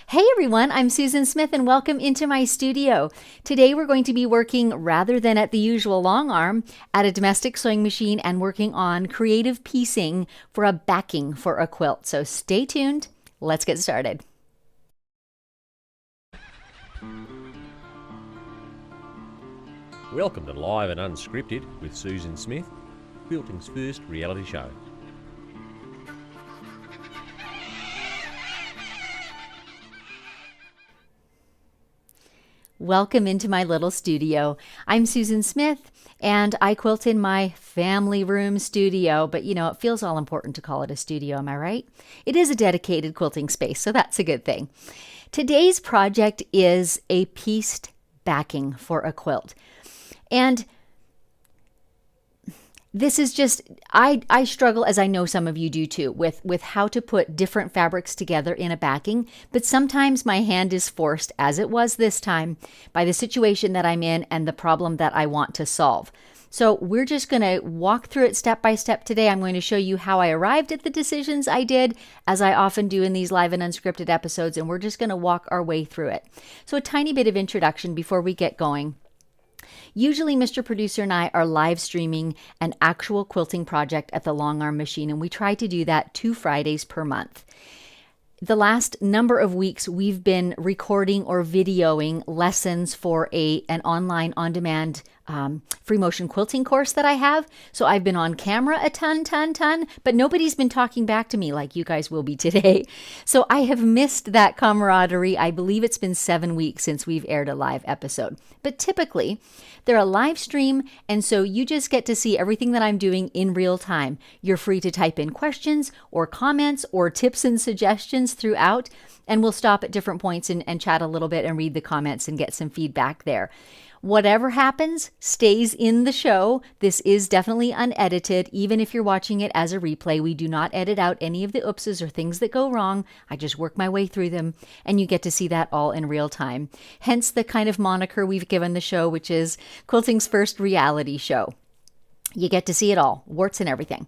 Hey everyone, I'm Susan Smith and welcome into my studio. Today we're going to be working, rather than at the usual long arm, at a domestic sewing machine and working on creative piecing for a backing for a quilt. So stay tuned, let's get started. Welcome to Live and Unscripted with Susan Smith, quilting's first reality show. Welcome into my little studio. I'm Susan Smith and I quilt in my family room studio, but it feels all important to call it a studio, am I right? It is a dedicated quilting space, so that's a good thing. Today's project is a pieced backing for a quilt. And this is just, I struggle, as I know some of you do too, with how to put different fabrics together in a backing, but sometimes my hand is forced, as it was this time, by the situation that I'm in and the problem that I want to solve. So we're just going to walk through it step by step today. I'm going to show you how I arrived at the decisions I did, as I often do in these live and unscripted episodes, and we're just going to walk our way through it. So a tiny bit of introduction before we get going. Usually Mr. Producer and I are live streaming an actual quilting project at the long arm machine, and we try to do that 2 Fridays per month. The last number of weeks we've been recording or videoing lessons for an online on-demand free motion quilting course that I have. So I've been on camera a ton, but nobody's been talking back to me like you guys will be today. So I have missed that camaraderie. I believe it's been 7 weeks since we've aired a live episode. But typically, they're a live stream, and so you just get to see everything that I'm doing in real time. You're free to type in questions or comments or tips and suggestions throughout, and we'll stop at different points and chat a little bit and read the comments and get some feedback there. Whatever happens stays in the show. This is definitely unedited. Even if you're watching it as a replay, we do not edit out any of the oopses or things that go wrong. I just work my way through them, and you get to see that all in real time. Hence the kind of moniker we've given the show, which is quilting's first reality show. You get to see it all, warts and everything.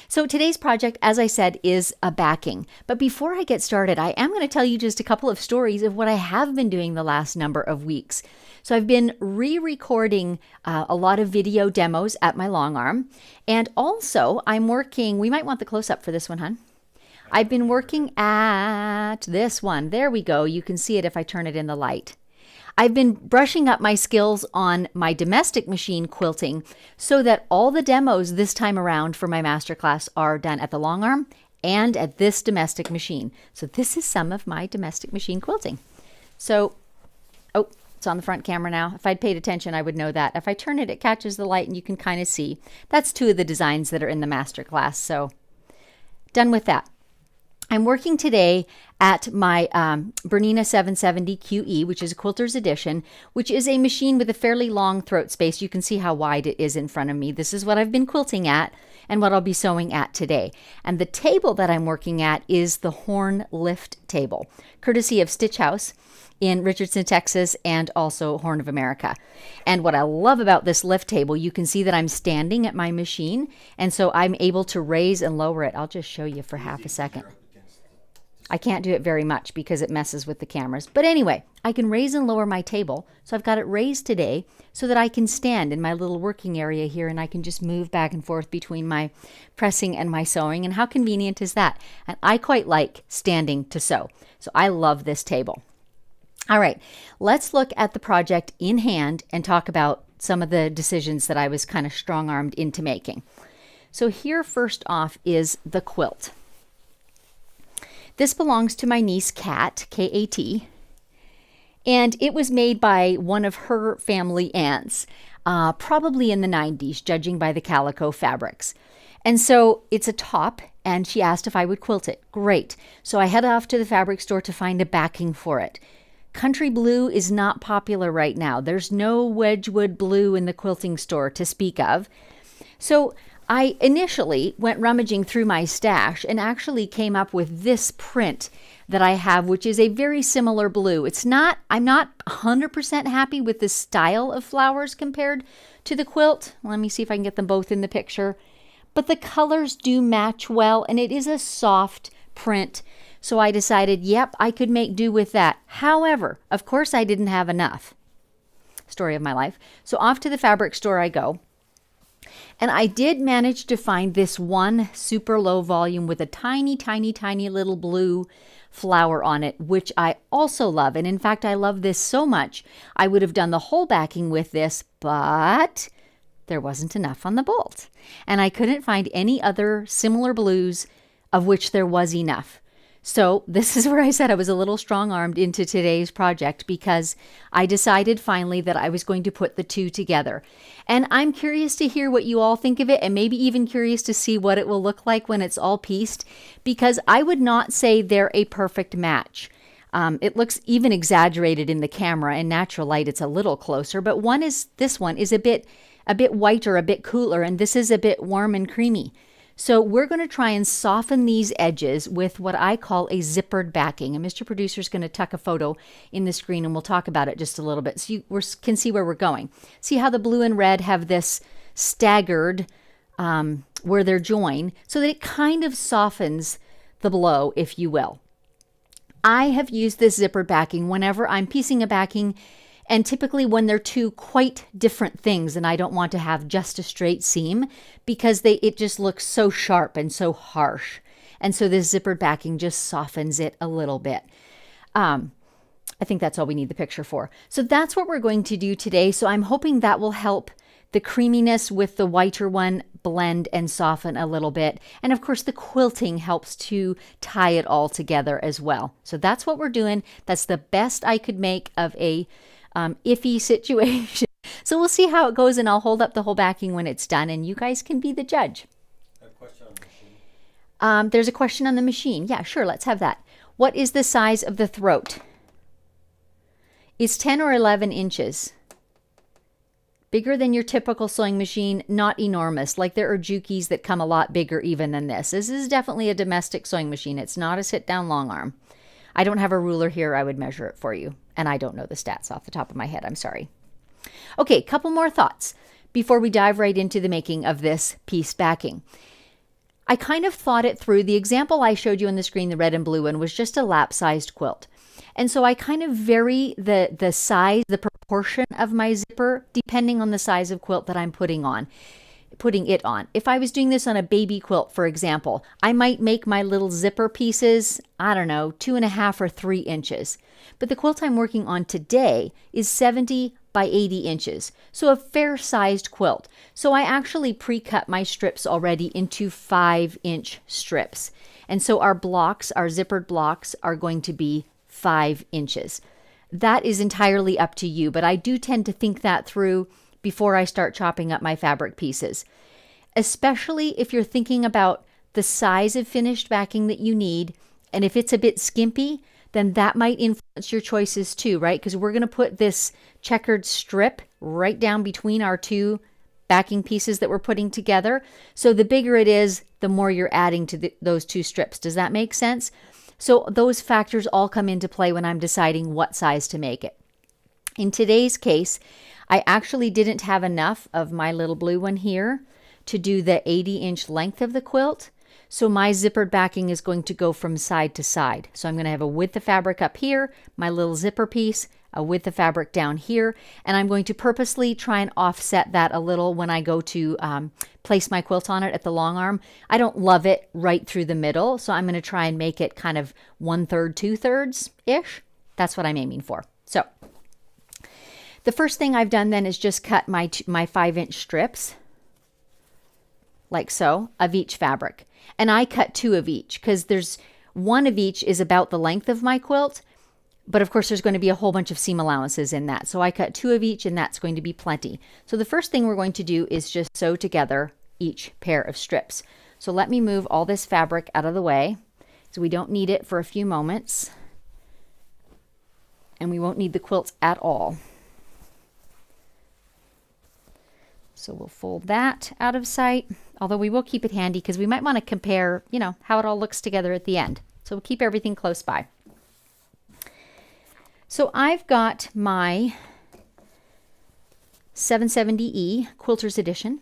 So today's project, as I said, is a backing. But before I get started, I am going to tell you just a couple of stories of what I have been doing the last number of weeks. So I've been re-recording a lot of video demos at my long arm. And also I'm working, we might want the close-up for this one, hon. I've been working at this one. There we go. You can see it if I turn it in the light. I've been brushing up my skills on my domestic machine quilting so that all the demos this time around for my masterclass are done at the long arm and at this domestic machine. So this is some of my domestic machine quilting. So, oh, it's on the front camera now. If I'd paid attention, I would know that. If I turn it, it catches the light and you can kind of see. That's 2 of the designs that are in the masterclass. So done with that. I'm working today at my Bernina 770 QE, which is a quilter's edition, which is a machine with a fairly long throat space. You can see how wide it is in front of me. This is what I've been quilting at and what I'll be sewing at today. And the table that I'm working at is the Horn Lift table, courtesy of Stitch House in Richardson, Texas, and also Horn of America. And what I love about this lift table, you can see that I'm standing at my machine, and so I'm able to raise and lower it. I'll just show you for half a second. I can't do it very much because it messes with the cameras. But anyway, I can raise and lower my table. So I've got it raised today so that I can stand in my little working area here and I can just move back and forth between my pressing and my sewing. And how convenient is that? And I quite like standing to sew. So I love this table. All right, let's look at the project in hand and talk about some of the decisions that I was kind of strong-armed into making. So here first off is the quilt. This belongs to my niece, Kat, K-A-T, and it was made by one of her family aunts, probably in the 90s, judging by the calico fabrics. And so it's a top, and she asked if I would quilt it. Great. So I head off to the fabric store to find a backing for it. Country blue is not popular right now. There's no Wedgwood blue in the quilting store to speak of. So I initially went rummaging through my stash and actually came up with this print that I have, which is a very similar blue. I'm not 100% happy with the style of flowers compared to the quilt. Let me see if I can get them both in the picture. But the colors do match well, and it is a soft print. So I decided, yep, I could make do with that. However, of course I didn't have enough. Story of my life. So off to the fabric store I go. And I did manage to find this one super low volume with a tiny, tiny, tiny little blue flower on it, which I also love. And in fact, I love this so much, I would have done the whole backing with this, but there wasn't enough on the bolt. And I couldn't find any other similar blues of which there was enough. So this is where I said I was a little strong-armed into today's project, because I decided finally that I was going to put the two together. And I'm curious to hear what you all think of it, and maybe even curious to see what it will look like when it's all pieced, because I would not say they're a perfect match. It looks even exaggerated in the camera. In natural light, it's a little closer, but this one is a bit whiter, a bit cooler, and this is a bit warm and creamy. So we're going to try and soften these edges with what I call a zippered backing. And Mr. Producer is going to tuck a photo in the screen, and we'll talk about it just a little bit so you can see where we're going. See how the blue and red have this staggered where they're joined, so that it kind of softens the blow, if you will. I have used this zippered backing whenever I'm piecing a backing, and typically when they're two quite different things and I don't want to have just a straight seam, because it just looks so sharp and so harsh. And so this zippered backing just softens it a little bit. I think that's all we need the picture for. So that's what we're going to do today. So I'm hoping that will help the creaminess with the whiter one blend and soften a little bit. And of course the quilting helps to tie it all together as well. So that's what we're doing. That's the best I could make of a iffy situation. So we'll see how it goes, and I'll hold up the whole backing when it's done, and you guys can be the judge. A question on the machine. There's a question on the machine. Yeah, sure, let's have that. What is the size of the throat? It's 10 or 11 inches. Bigger than your typical sewing machine, not enormous. Like there are Jukies that come a lot bigger even than this. This is definitely a domestic sewing machine. It's not a sit-down long arm. I don't have a ruler here. I would measure it for you. And I don't know the stats off the top of my head. I'm sorry. Okay, couple more thoughts before we dive right into the making of this piece backing. I kind of thought it through. The example I showed you on the screen, the red and blue one, was just a lap-sized quilt. And so I kind of vary the size, the proportion of my zipper, depending on the size of quilt that I'm putting it on. If I was doing this on a baby quilt, for example, I might make my little zipper pieces, I don't know, 2.5 or 3 inches. But the quilt I'm working on today is 70 by 80 inches, so a fair-sized quilt. So I actually pre-cut my strips already into 5-inch strips. And so our blocks, our zippered blocks, are going to be 5 inches. That is entirely up to you, but I do tend to think that through before I start chopping up my fabric pieces. Especially if you're thinking about the size of finished backing that you need, and if it's a bit skimpy, then that might influence your choices too, right? Because we're going to put this checkered strip right down between our two backing pieces that we're putting together. So the bigger it is, the more you're adding to those two strips. Does that make sense? So those factors all come into play when I'm deciding what size to make it. In today's case, I actually didn't have enough of my little blue one here to do the 80-inch length of the quilt. So my zippered backing is going to go from side to side. So I'm going to have a width of fabric up here, my little zipper piece, a width of fabric down here, and I'm going to purposely try and offset that a little when I go to place my quilt on it at the long arm. I don't love it right through the middle, so I'm going to try and make it kind of 1/3, 2/3-ish. That's what I'm aiming for. So the first thing I've done then is just cut my 5-inch strips, like so, of each fabric. And I cut 2 of each because there's 1 of each is about the length of my quilt, but of course there's going to be a whole bunch of seam allowances in that. So I cut 2 of each, and that's going to be plenty. So the first thing we're going to do is just sew together each pair of strips. So let me move all this fabric out of the way so we don't need it for a few moments, and we won't need the quilt at all. So we'll fold that out of sight, although we will keep it handy because we might want to compare, how it all looks together at the end. So we'll keep everything close by. So I've got my 770E Quilter's Edition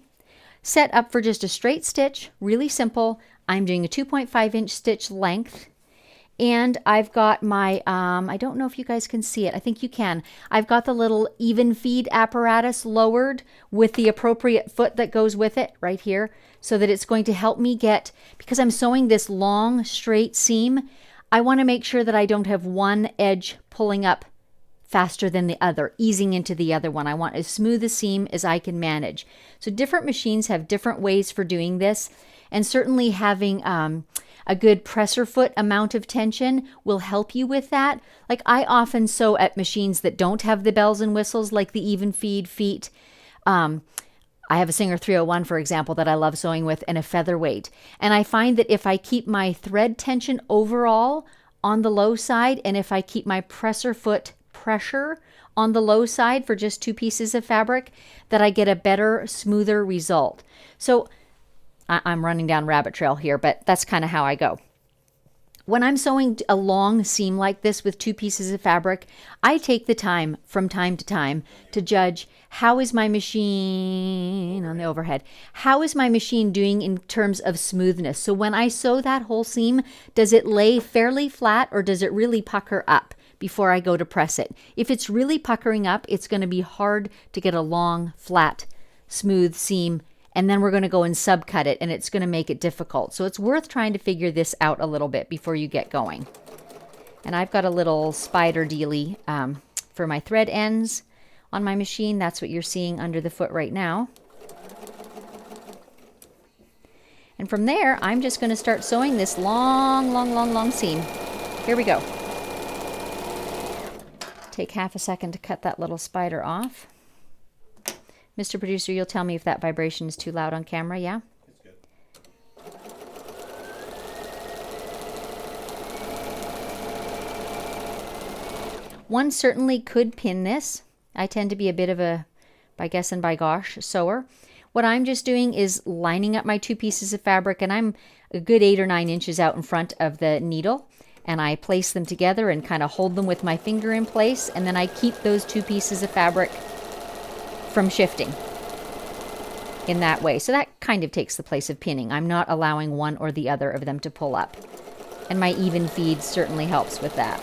set up for just a straight stitch, really simple. I'm doing a 2.5-inch stitch length, And I've got my, I don't know if you guys can see it. I think you can. I've got the little even feed apparatus lowered with the appropriate foot that goes with it right here, so that it's going to help me get, because I'm sewing this long straight seam, I want to make sure that I don't have one edge pulling up faster than the other, easing into the other one. I want as smooth a seam as I can manage. So different machines have different ways for doing this, and certainly having a good presser foot amount of tension will help you with that. Like I often sew at machines that don't have the bells and whistles, like the even feed feet. I have a Singer 301, for example, that I love sewing with, and a featherweight. And I find that if I keep my thread tension overall on the low side, and if I keep my presser foot pressure on the low side for just 2 pieces of fabric, that I get a better, smoother result. So I'm running down rabbit trail here, but that's kind of how I go. When I'm sewing a long seam like this with 2 pieces of fabric, I take the time from time to time to judge, how is my machine on the overhead? How is my machine doing in terms of smoothness? So when I sew that whole seam, does it lay fairly flat, or does it really pucker up before I go to press it? If it's really puckering up, it's going to be hard to get a long, flat, smooth seam, and then we're going to go and subcut it, and it's going to make it difficult. So it's worth trying to figure this out a little bit before you get going. And I've got a little spider dealie for my thread ends on my machine. That's what you're seeing under the foot right now. And from there, I'm just going to start sewing this long seam. Here we go. Take half a second to cut that little spider off. Mr. Producer, you'll tell me if that vibration is too loud on camera, yeah? It's good. One certainly could pin this. I tend to be a bit of a, by guess and by gosh, sewer. What I'm just doing is lining up my 2 pieces of fabric, and I'm a good 8 or 9 inches out in front of the needle, and I place them together and kind of hold them with my finger in place, and then I keep those 2 pieces of fabric from shifting in that way. So that kind of takes the place of pinning. I'm not allowing one or the other of them to pull up. And my even feed certainly helps with that.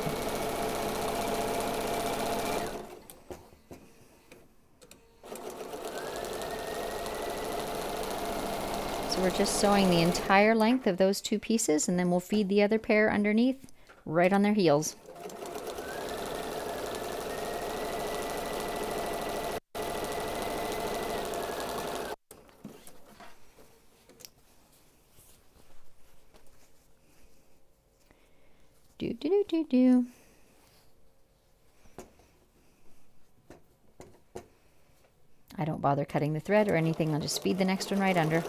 So we're just sewing the entire length of those 2 pieces, and then we'll feed the other pair underneath right on their heels. Do. I don't bother cutting the thread or anything. I'll just feed the next one right under.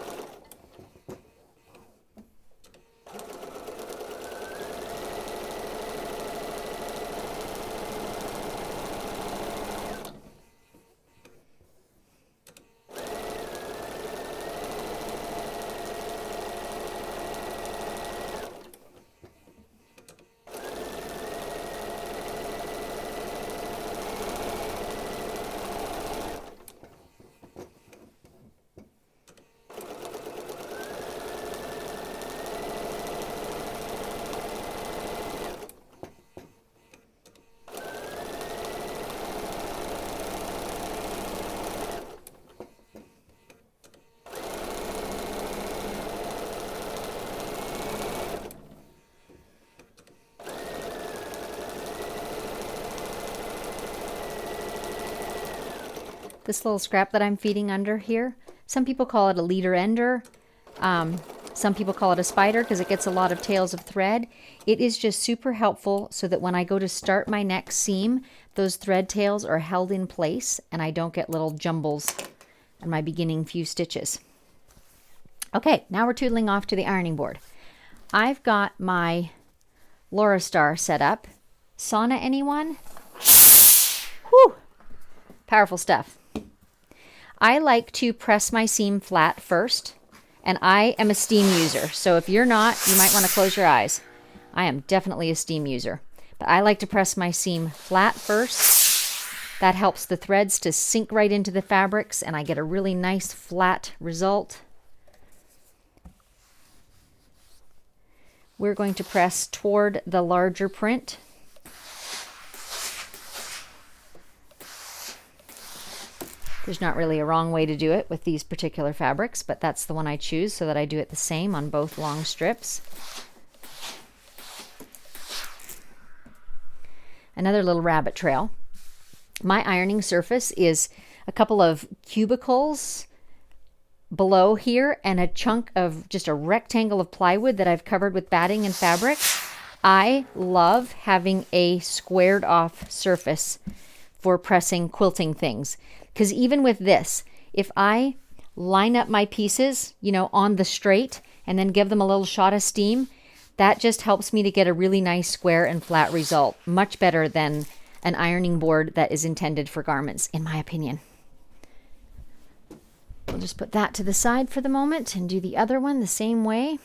This little scrap that I'm feeding under here, some people call it a leader ender. Some people call it a spider because it gets a lot of tails of thread. It is just super helpful so that when I go to start my next seam, those thread tails are held in place and I don't get little jumbles in my beginning few stitches. Okay, now we're tootling off to the ironing board. I've got my Laura Star set up. Sauna, anyone? Whew! Powerful stuff. I like to press my seam flat first, and I am a steam user. So if you're not, you might want to close your eyes. I am definitely a steam user. But I like to press my seam flat first. That helps the threads to sink right into the fabrics, and I get a really nice flat result. we're going to press toward the larger print. There's not really a wrong way to do it with these particular fabrics, but that's the one I choose so that I do it the same on both long strips. Another little rabbit trail. My ironing surface is a couple of cubicles below here and a chunk of just a rectangle of plywood that I've covered with batting and fabric. I love having a squared off surface for pressing quilting things, because even with this, if I line up my pieces, you know, on the straight and then give them a little shot of steam, that just helps me to get a really nice square and flat result. Much better than an ironing board that is intended for garments, in my opinion. We'll just put that to the side for the moment and do the other one the same way.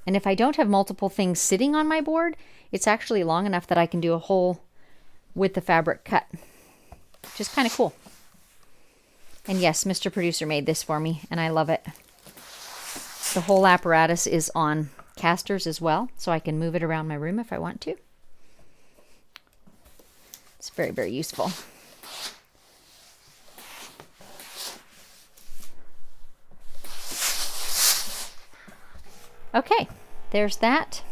And if I don't have multiple things sitting on my board, it's actually long enough that I can do a whole with the fabric cut, which is kind of cool. And yes, Mr. Producer made this for me, and I love it. The whole apparatus is on casters as well, so I can move it around my room if I want to. It's very, very useful. Okay, there's that.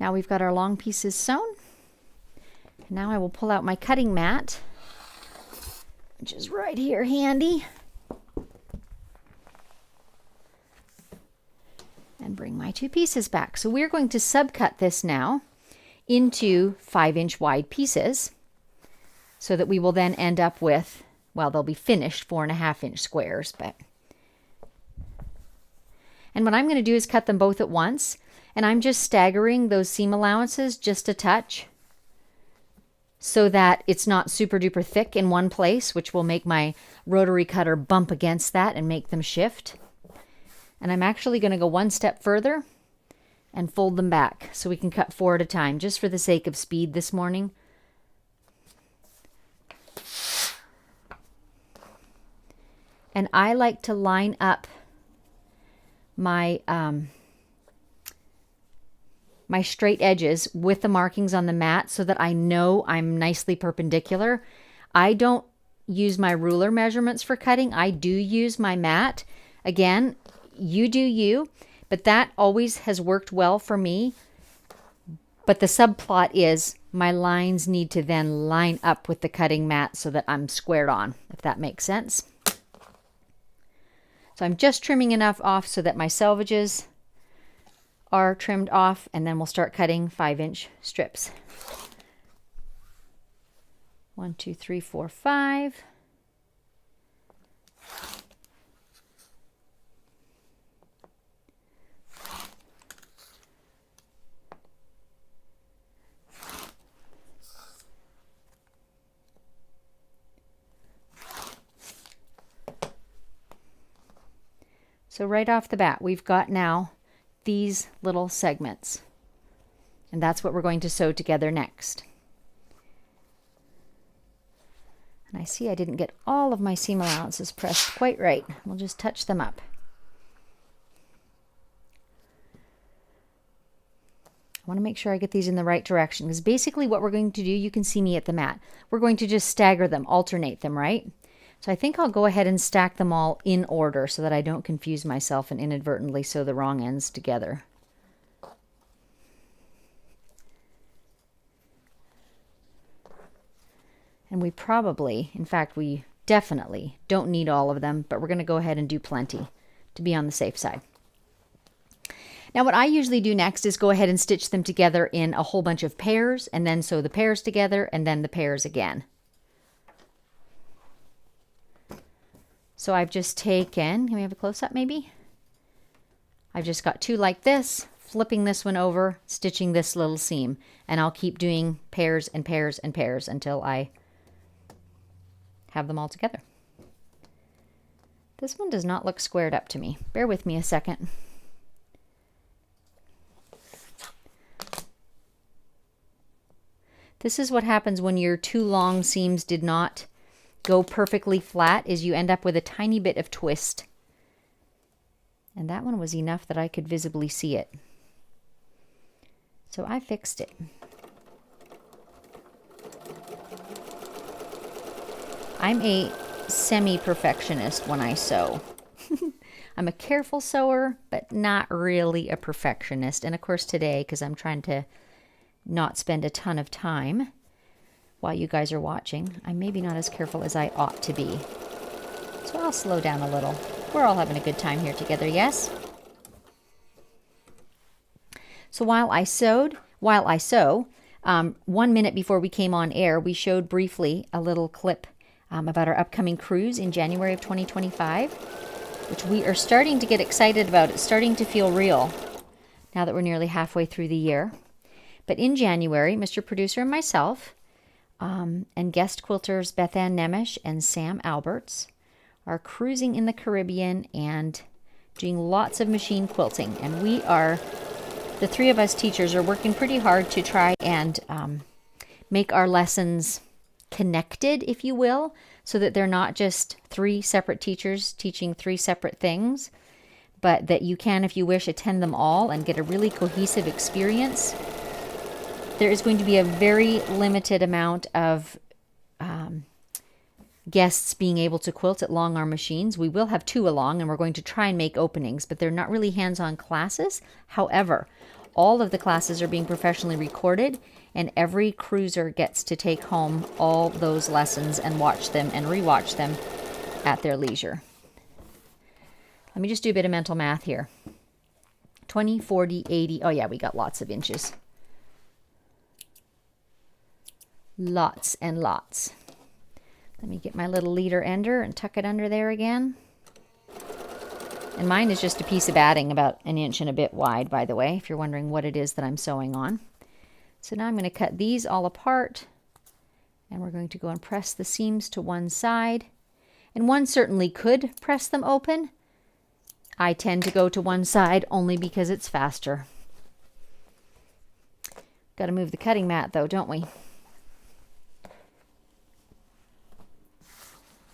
Now we've got our long pieces sewn. Now I will pull out my cutting mat, which is right here handy, and bring my two pieces back. So we're going to subcut this now into 5-inch wide pieces so that we will then end up with, well, they'll be finished 4.5-inch squares, and what I'm going to do is cut them both at once, and I'm just staggering those seam allowances just a touch so that it's not super duper thick in one place, which will make my rotary cutter bump against that and make them shift. And I'm actually going to go one step further and fold them back so we can cut 4 at a time, just for the sake of speed this morning. And I like to line up my my straight edges with the markings on the mat so that I know I'm nicely perpendicular. I don't use my ruler measurements for cutting. I do use my mat. Again, you do you, but that always has worked well for me. But the subplot is my lines need to then line up with the cutting mat so that I'm squared on, if that makes sense. So I'm just trimming enough off so that my selvages are trimmed off, and then we'll start cutting 5-inch strips. 1, 2, 3, 4, 5. So right off the bat, we've got now these little segments, and that's what we're going to sew together next. And I see I didn't get all of my seam allowances pressed quite right. We'll just touch them up. I want to make sure I get these in the right direction, because basically what we're going to do, you can see me at the mat, we're going to just stagger them, alternate them, right? So I think I'll go ahead and stack them all in order so that I don't confuse myself and inadvertently sew the wrong ends together. And we probably, in fact, we definitely don't need all of them, but we're going to go ahead and do plenty to be on the safe side. Now what I usually do next is go ahead and stitch them together in a whole bunch of pairs, and then sew the pairs together and then the pairs again. So I've just taken, can we have a close-up maybe? I've just got 2 like this, flipping this one over, stitching this little seam, and I'll keep doing pairs and pairs and pairs until I have them all together. This one does not look squared up to me. Bear with me a second. This is what happens when your 2 long seams did not go perfectly flat, is you end up with a tiny bit of twist. And that one was enough that I could visibly see it. So I fixed it. I'm a semi-perfectionist when I sew. I'm a careful sewer, but not really a perfectionist. And of course today, because I'm trying to not spend a ton of time while you guys are watching, I'm maybe not as careful as I ought to be. So I'll slow down a little. We're all having a good time here together, yes? So while I sew, 1 minute before we came on air, we showed briefly a little clip about our upcoming cruise in January of 2025, which we are starting to get excited about. It's starting to feel real now that we're nearly halfway through the year. But in January, Mr. Producer and myself, and guest quilters Beth Ann Nemish and Sam Alberts are cruising in the Caribbean and doing lots of machine quilting. And we are, the 3 of us teachers are working pretty hard to try and make our lessons connected, if you will, so that they're not just 3 separate teachers teaching 3 separate things, but that you can, if you wish, attend them all and get a really cohesive experience. There is going to be a very limited amount of guests being able to quilt at long arm machines. We will have 2 along, and we're going to try and make openings, but they're not really hands-on classes. However, all of the classes are being professionally recorded, and every cruiser gets to take home all those lessons and watch them and rewatch them at their leisure. Let me just do a bit of mental math here. 20, 40, 80. Oh yeah, we got lots of inches. Lots and lots. Let me get my little leader ender and tuck it under there again. And mine is just a piece of batting about 1 inch and a bit wide, by the way, if you're wondering what it is that I'm sewing on. So now I'm going to cut these all apart, and we're going to go and press the seams to one side. And one certainly could press them open. I tend to go to one side only because it's faster. Got to move the cutting mat though, don't we?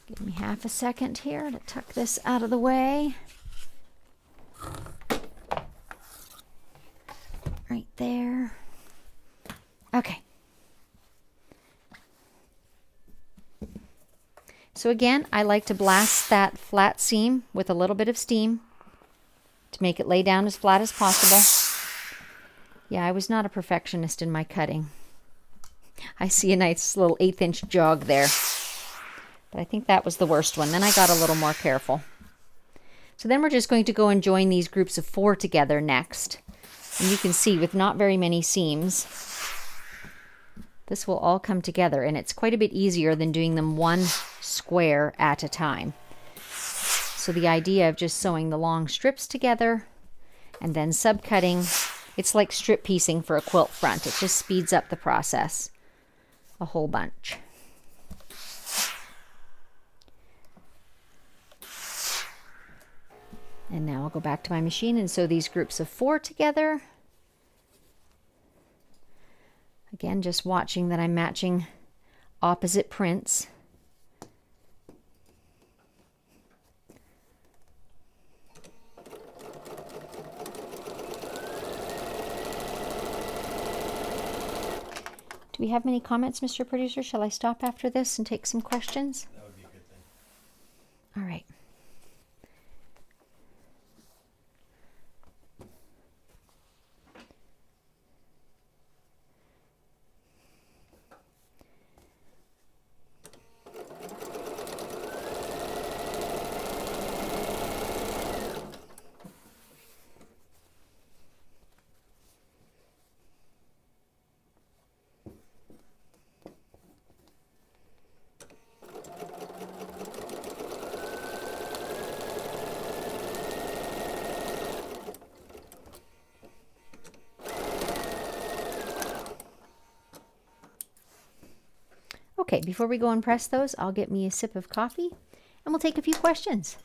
Give me half a second here to tuck this out of the way. Right there. Okay. So again, I like to blast that flat seam with a little bit of steam to make it lay down as flat as possible. Yeah, I was not a perfectionist in my cutting. I see a nice little 1/8 inch jog there. But I think that was the worst one. Then I got a little more careful. So then we're just going to go and join these groups of 4 together next. And you can see with not very many seams, this will all come together. And it's quite a bit easier than doing them one square at a time. So the idea of just sewing the long strips together and then subcutting, it's like strip piecing for a quilt front. It just speeds up the process a whole bunch. And now I'll go back to my machine and sew these groups of 4 together. Again, just watching that I'm matching opposite prints. Do we have many comments, Mr. Producer? Shall I stop after this and take some questions? That would be a good thing. All right. Okay, before we go and press those, I'll get me a sip of coffee and we'll take a few questions.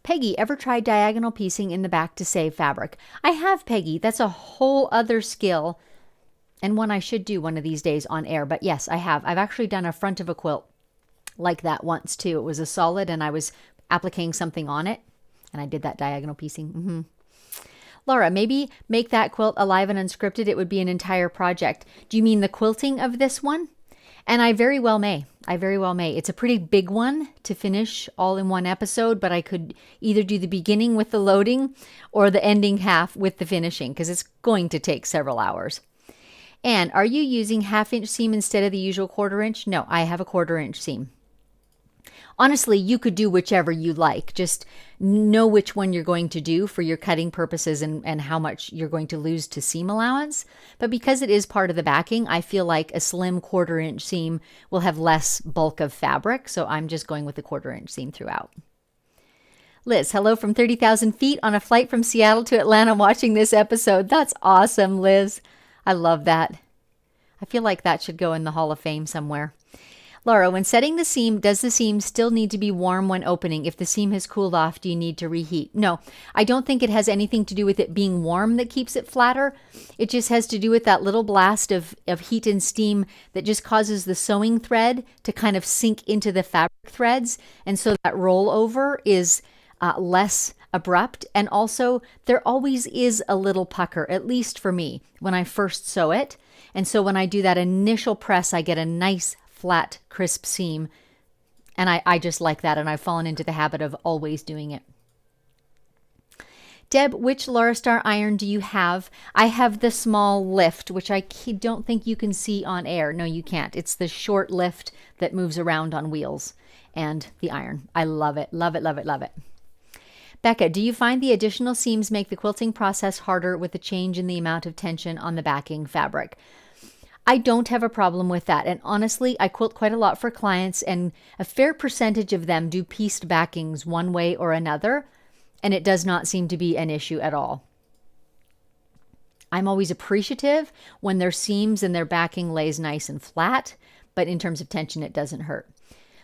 Peggy, ever tried diagonal piecing in the back to save fabric? I have, Peggy. That's a whole other skill, and one I should do one of these days on air. But yes, I have. I've actually done a front of a quilt like that once too. It was a solid and I was appliquing something on it, and I did that diagonal piecing. Laura, maybe make that quilt alive and unscripted. It would be an entire project. Do you mean the quilting of this one? And I very well may. I very well may. It's a pretty big one to finish all in one episode, but I could either do the beginning with the loading or the ending half with the finishing, because it's going to take several hours. And are you using 1/2 inch seam instead of the usual 1/4 inch? No, I have a 1/4 inch seam. Honestly, you could do whichever you like. Just know which one you're going to do for your cutting purposes and how much you're going to lose to seam allowance. But because it is part of the backing, I feel like a slim 1/4 inch seam will have less bulk of fabric. So I'm just going with the 1/4 inch seam throughout. Liz, hello from 30,000 feet on a flight from Seattle to Atlanta watching this episode. That's awesome, Liz. I love that. I feel like that should go in the Hall of Fame somewhere. Laura, when setting the seam, does the seam still need to be warm when opening? If the seam has cooled off, do you need to reheat? No, I don't think it has anything to do with it being warm that keeps it flatter. It just has to do with that little blast of heat and steam that just causes the sewing thread to kind of sink into the fabric threads. And so that rollover is less abrupt. And also, there always is a little pucker, at least for me, when I first sew it. And so when I do that initial press, I get a nice flat, crisp seam. And I just like that. And I've fallen into the habit of always doing it. Deb, which Laura Star iron do you have? I have the small lift, which I don't think you can see on air. No, you can't. It's the short lift that moves around on wheels. And the iron. I love it. Love it, love it, love it. Becca, do you find the additional seams make the quilting process harder with the change in the amount of tension on the backing fabric? I don't have a problem with that. And honestly, I quilt quite a lot for clients, and a fair percentage of them do pieced backings one way or another, and it does not seem to be an issue at all. I'm always appreciative when their seams and their backing lays nice and flat, but in terms of tension, it doesn't hurt.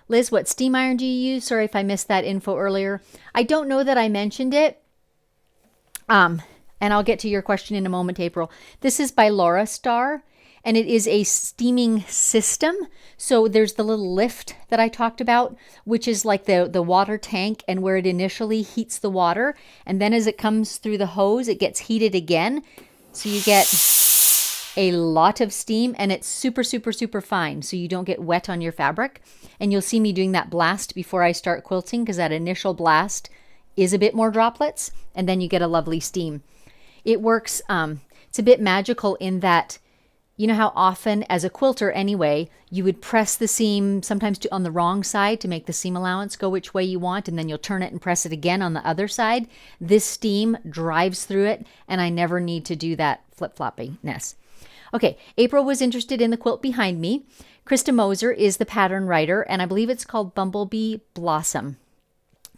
Liz, what steam iron do you use? Sorry if I missed that info earlier. I don't know that I mentioned it. And I'll get to your question in a moment, April. This is by Laura Star, and it is a steaming system. So there's the little lift that I talked about, which is like the water tank, and where it initially heats the water. And then as it comes through the hose, it gets heated again. So you get a lot of steam, and it's super, super, super fine, so you don't get wet on your fabric. And you'll see me doing that blast before I start quilting, because that initial blast is a bit more droplets, and then you get a lovely steam. It works, it's a bit magical in that, you know how often, as a quilter anyway, you would press the seam sometimes on the wrong side to make the seam allowance go which way you want, and then you'll turn it and press it again on the other side. This steam drives through it, and I never need to do that flip-floppiness. Okay, April was interested in the quilt behind me. Krista Moser is the pattern writer, and I believe it's called Bumblebee Blossom.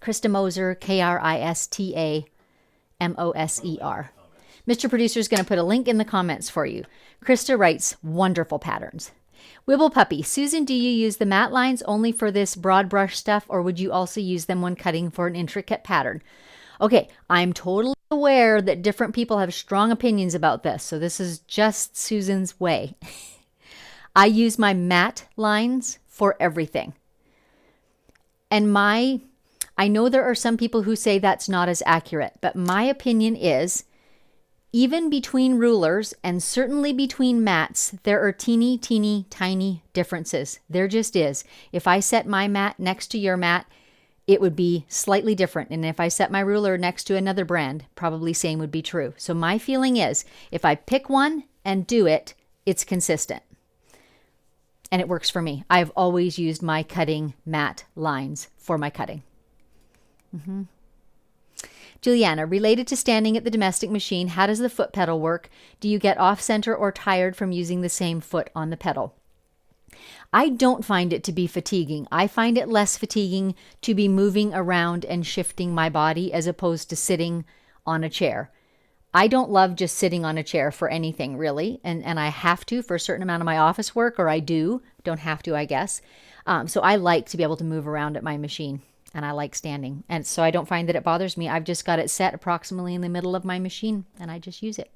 Krista Moser, Kristamoser. Mr. Producer is going to put a link in the comments for you. Krista writes wonderful patterns. Wibble Puppy, Susan, do you use the matte lines only for this broad brush stuff, or would you also use them when cutting for an intricate pattern? Okay, I'm totally aware that different people have strong opinions about this, so this is just Susan's way. I use my matte lines for everything. And I know there are some people who say that's not as accurate, but my opinion is, even between rulers and certainly between mats, there are teeny, tiny differences. There just is. If I set my mat next to your mat, it would be slightly different. And if I set my ruler next to another brand, probably same would be true. So my feeling is, if I pick one and do it, it's consistent. And it works for me. I've always used my cutting matte lines for my cutting. Juliana, related to standing at the domestic machine, how does the foot pedal work? Do you get off center or tired from using the same foot on the pedal? I don't find it to be fatiguing. I find it less fatiguing to be moving around and shifting my body as opposed to sitting on a chair. I don't love just sitting on a chair for anything, really, and I have to for a certain amount of my office work, or I don't have to, I guess. So I like to be able to move around at my machine. and I like standing. And so I don't find that it bothers me. I've just got it set approximately in the middle of my machine, and I just use it.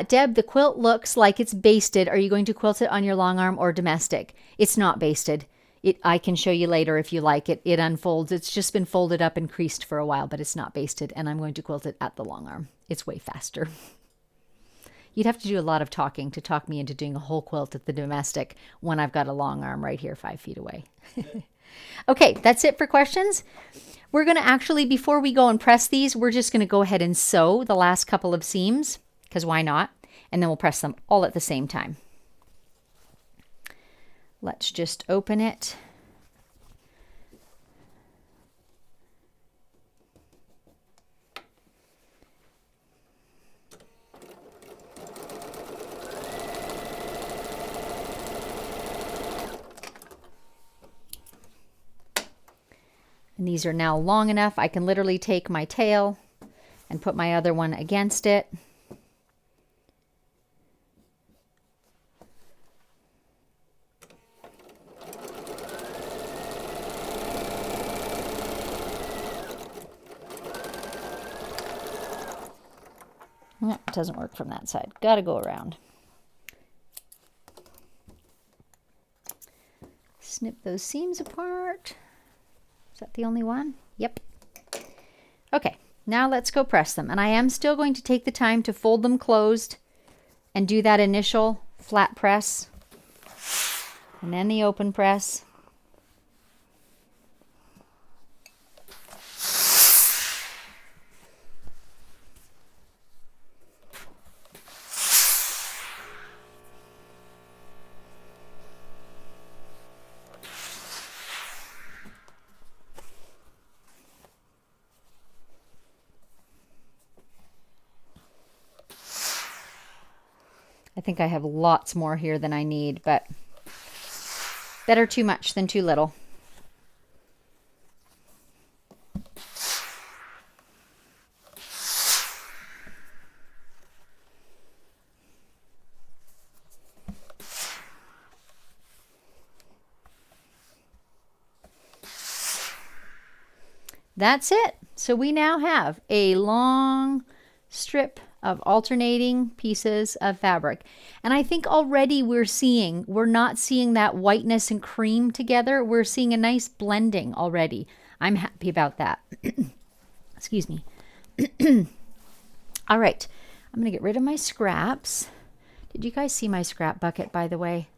Deb, the quilt looks like it's basted. Are you going to quilt it on your long arm or domestic? It's not basted. I can show you later if you like it. It unfolds. It's just been folded up and creased for a while, but it's not basted, and I'm going to quilt it at the long arm. It's way faster. You'd have to do a lot of talking to talk me into doing a whole quilt at the domestic when I've got a long arm right here 5 feet away. Okay, that's it for questions. We're going to actually, before we go and press these, we're just going to go ahead and sew the last couple of seams, because why not? And then we'll press them all at the same time. Let's just open it. And these are now long enough. I can literally take my tail and put my other one against it. It doesn't work from that side. Got to go around. Snip those seams apart. Is that the only one? Yep. Okay, now let's go press them. And I am still going to take the time to fold them closed and do that initial flat press and then the open press. I think I have lots more here than I need, but better too much than too little. That's it. So we now have a long strip of alternating pieces of fabric. And I think already we're not seeing that whiteness and cream together. We're seeing a nice blending already. I'm happy about that. Excuse me. All right. I'm going to get rid of my scraps. Did you guys see my scrap bucket, by the way?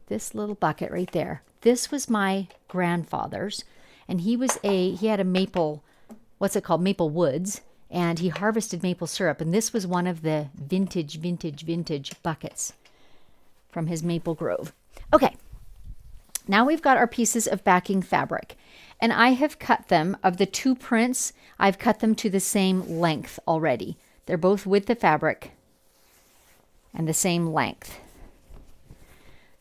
This little bucket right there. This was my grandfather's, and he had a maple, what's it called? Maple woods. And he harvested maple syrup, and this was one of the vintage buckets from his maple grove. Okay, now we've got our pieces of backing fabric, and I have cut them, of the 2 prints, I've cut them to the same length already. They're both with the fabric and the same length.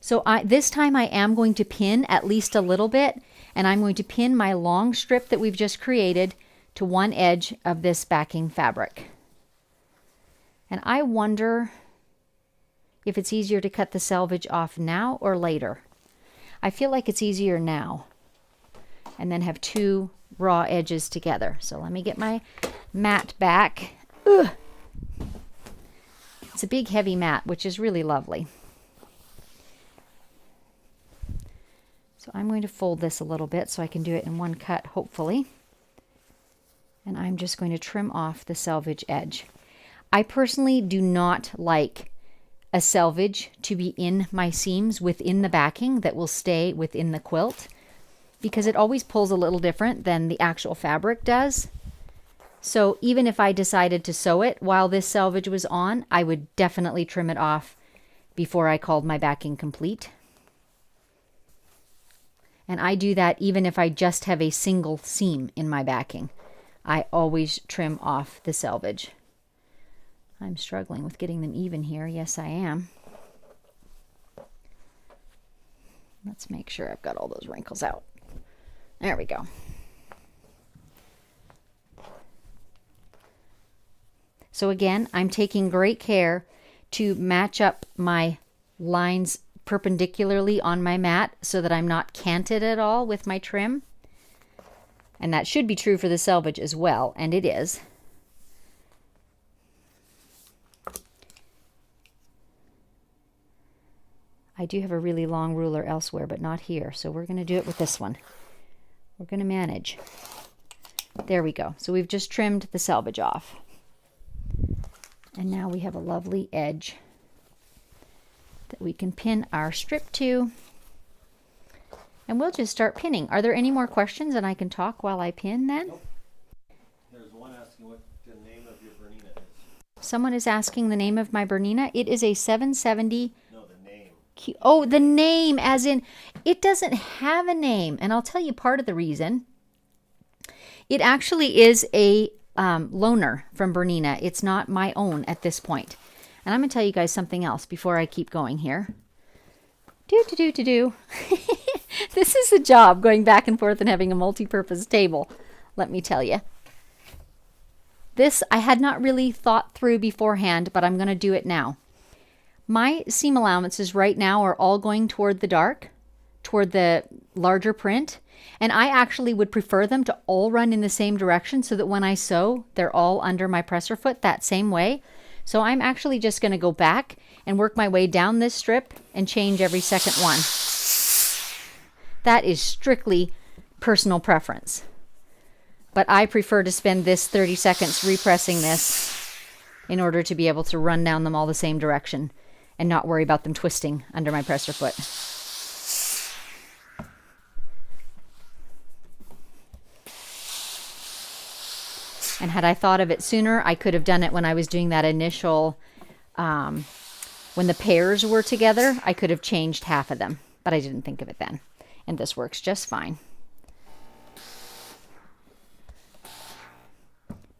So this time I am going to pin at least a little bit, and I'm going to pin my long strip that we've just created to one edge of this backing fabric. And I wonder if it's easier to cut the selvage off now or later. I feel like it's easier now, and then have 2 raw edges together. So let me get my mat back. Ugh. It's a big heavy mat, which is really lovely. So I'm going to fold this a little bit so I can do it in one cut, hopefully. And I'm just going to trim off the selvage edge. I personally do not like a selvage to be in my seams within the backing that will stay within the quilt, because it always pulls a little different than the actual fabric does. So even if I decided to sew it while this selvage was on, I would definitely trim it off before I called my backing complete. And I do that even if I just have a single seam in my backing. I always trim off the selvage. I'm struggling with getting them even here. Yes, I am. Let's make sure I've got all those wrinkles out. There we go. So again, I'm taking great care to match up my lines perpendicularly on my mat so that I'm not canted at all with my trim. And that should be true for the selvage as well, and it is. I do have a really long ruler elsewhere, but not here, so we're going to do it with this one. We're going to manage. There we go. So we've just trimmed the selvage off. And now we have a lovely edge that we can pin our strip to. And we'll just start pinning. Are there any more questions and I can talk while I pin then? Nope. There's one asking what the name of your Bernina is. Someone is asking the name of my Bernina. It is a 770. No, the name. Oh, the name, as in, it doesn't have a name. And I'll tell you part of the reason. It actually is a loaner from Bernina. It's not my own at this point. And I'm going to tell you guys something else before I keep going here. This is a job, going back and forth and having a multi-purpose table, let me tell you. This I had not really thought through beforehand, but I'm going to do it now. My seam allowances right now are all going toward the dark, toward the larger print, and I actually would prefer them to all run in the same direction so that when I sew, they're all under my presser foot that same way. So I'm actually just going to go back and work my way down this strip and change every second one. That is strictly personal preference. But I prefer to spend this 30 seconds repressing this in order to be able to run down them all the same direction and not worry about them twisting under my presser foot. And had I thought of it sooner, I could have done it when I was doing that initial, when the pairs were together, I could have changed half of them, but I didn't think of it then. And this works just fine.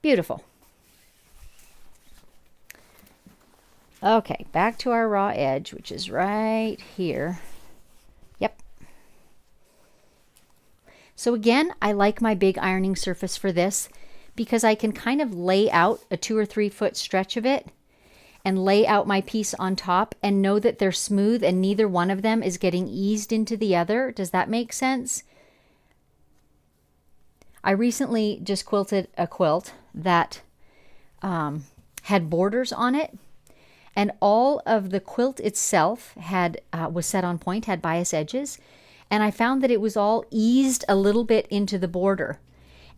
Beautiful. Okay, back to our raw edge, which is right here. Yep. So again, I like my big ironing surface for this because I can kind of lay out a 2 or 3 foot stretch of it and lay out my piece on top and know that they're smooth and neither one of them is getting eased into the other. Does that make sense? I recently just quilted a quilt that had borders on it, and all of the quilt itself had was set on point, had bias edges, and I found that it was all eased a little bit into the border.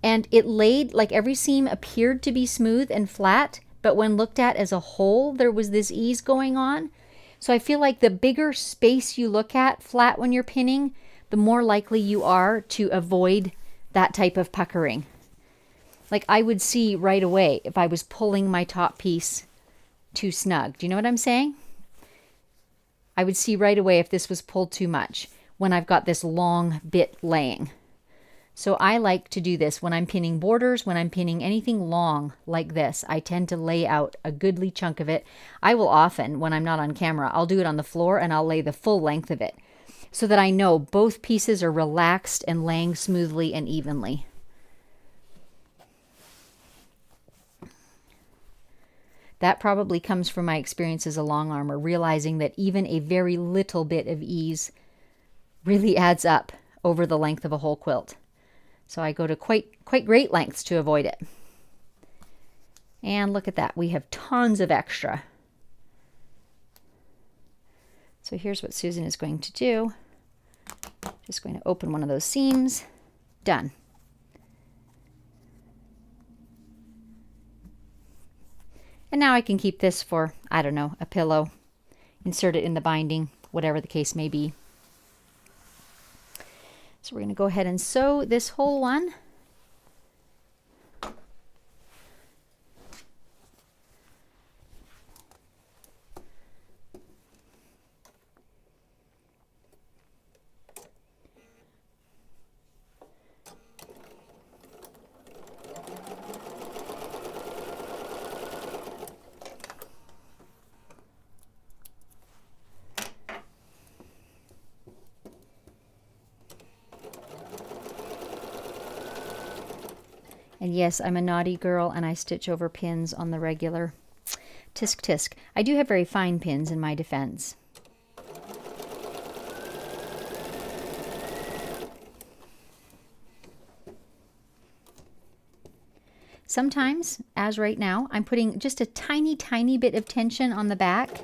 And it laid, like every seam appeared to be smooth and flat, but when looked at as a whole, there was this ease going on. So I feel like the bigger space you look at flat when you're pinning, the more likely you are to avoid that type of puckering. Like I would see right away if I was pulling my top piece too snug. Do you know what I'm saying? I would see right away if this was pulled too much when I've got this long bit laying. So I like to do this when I'm pinning borders, when I'm pinning anything long like this. I tend to lay out a goodly chunk of it. I will often, when I'm not on camera, I'll do it on the floor and I'll lay the full length of it so that I know both pieces are relaxed and laying smoothly and evenly. That probably comes from my experience as a long armer, realizing that even a very little bit of ease really adds up over the length of a whole quilt. So I go to quite great lengths to avoid it. And look at that. We have tons of extra. So here's what Susan is going to do. Just going to open one of those seams. Done. And now I can keep this for, I don't know, a pillow. Insert it in the binding, whatever the case may be. So we're going to go ahead and sew this whole one. And yes, I'm a naughty girl and I stitch over pins on the regular. Tisk tisk. I do have very fine pins in my defense. Sometimes, as right now, I'm putting just a tiny, tiny bit of tension on the back.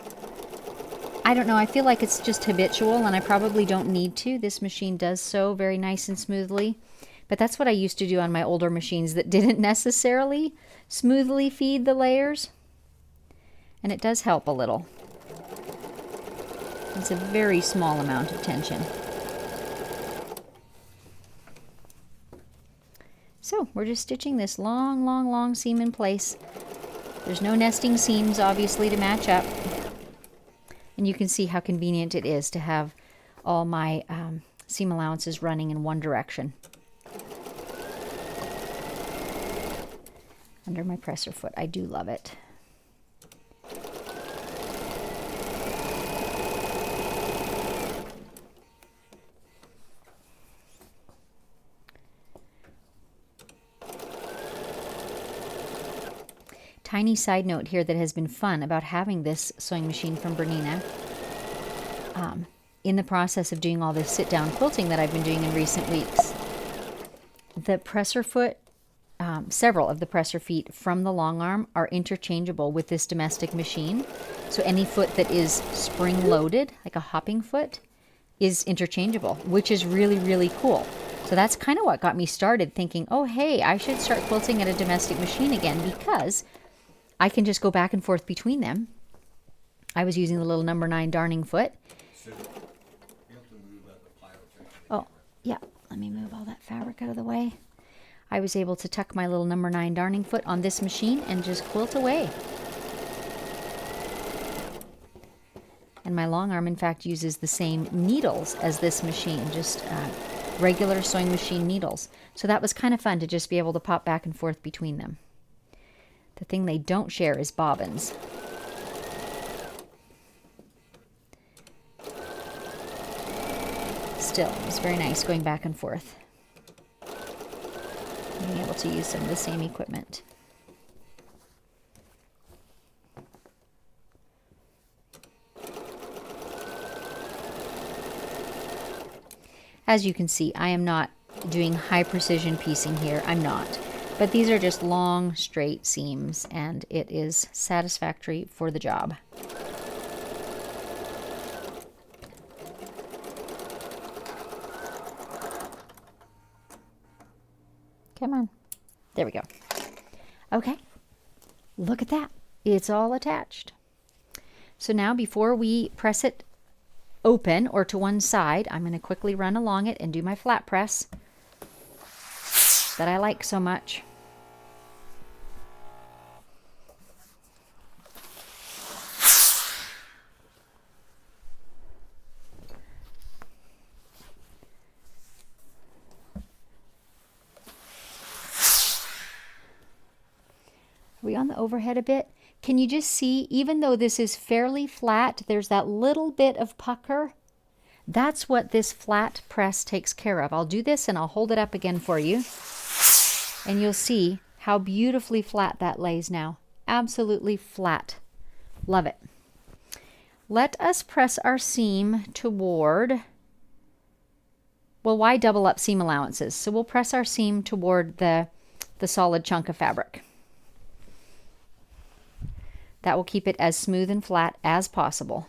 I don't know, I feel like it's just habitual and I probably don't need to. This machine does so very nice and smoothly. But that's what I used to do on my older machines that didn't necessarily smoothly feed the layers. And it does help a little. It's a very small amount of tension. So we're just stitching this long, long, long seam in place. There's no nesting seams, obviously, to match up. And you can see how convenient it is to have all my seam allowances running in one direction. Under my presser foot. I do love it. Tiny side note here that has been fun about having this sewing machine from Bernina. In the process of doing all this sit-down quilting that I've been doing in recent weeks, the presser foot, several of the presser feet from the long arm are interchangeable with this domestic machine. So any foot that is spring-loaded, like a hopping foot, is interchangeable, which is really, really cool. So that's kind of what got me started thinking, oh, hey, I should start quilting at a domestic machine again because I can just go back and forth between them. I was using the little number 9 darning foot. Oh, yeah. Let me move all that fabric out of the way. I was able to tuck my little number 9 darning foot on this machine and just quilt away. And my long arm, in fact, uses the same needles as this machine, just regular sewing machine needles. So that was kind of fun to just be able to pop back and forth between them. The thing they don't share is bobbins. Still, it's very nice going back and forth. Being able to use some of the same equipment. As you can see, I am not doing high precision piecing here. I'm not. But these are just long, straight seams, and it is satisfactory for the job. Come on. There we go. Okay. Look at that. It's all attached. So now before we press it open or to one side, I'm going to quickly run along it and do my flat press that I like so much. Are we on the overhead a bit? Can you just see, even though this is fairly flat, there's that little bit of pucker? That's what this flat press takes care of. I'll do this and I'll hold it up again for you. And you'll see how beautifully flat that lays now. Absolutely flat. Love it. Let us press our seam toward, well, why double up seam allowances? So we'll press our seam toward the solid chunk of fabric. That will keep it as smooth and flat as possible.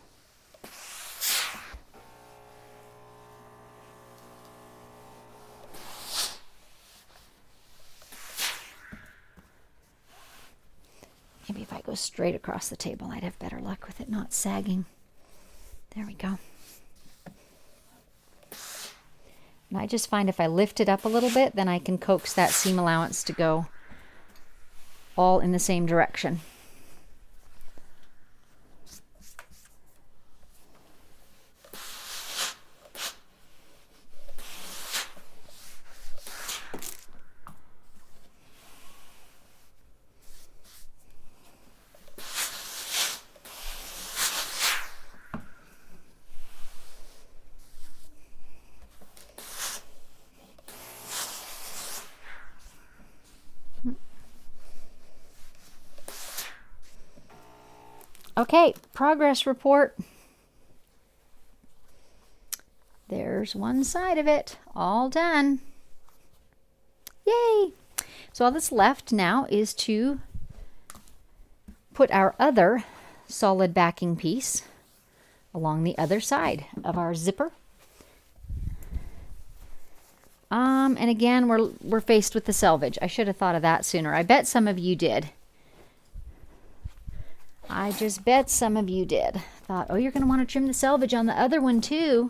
Maybe if I go straight across the table, I'd have better luck with it not sagging. There we go. And I just find if I lift it up a little bit, then I can coax that seam allowance to go all in the same direction. Okay, progress report. There's one side of it, all done. Yay! So all that's left now is to put our other solid backing piece along the other side of our zipper. And again, we're faced with the selvage. I should have thought of that sooner. I bet some of you did. I just bet some of you did. Thought, oh, you're going to want to trim the selvage on the other one too.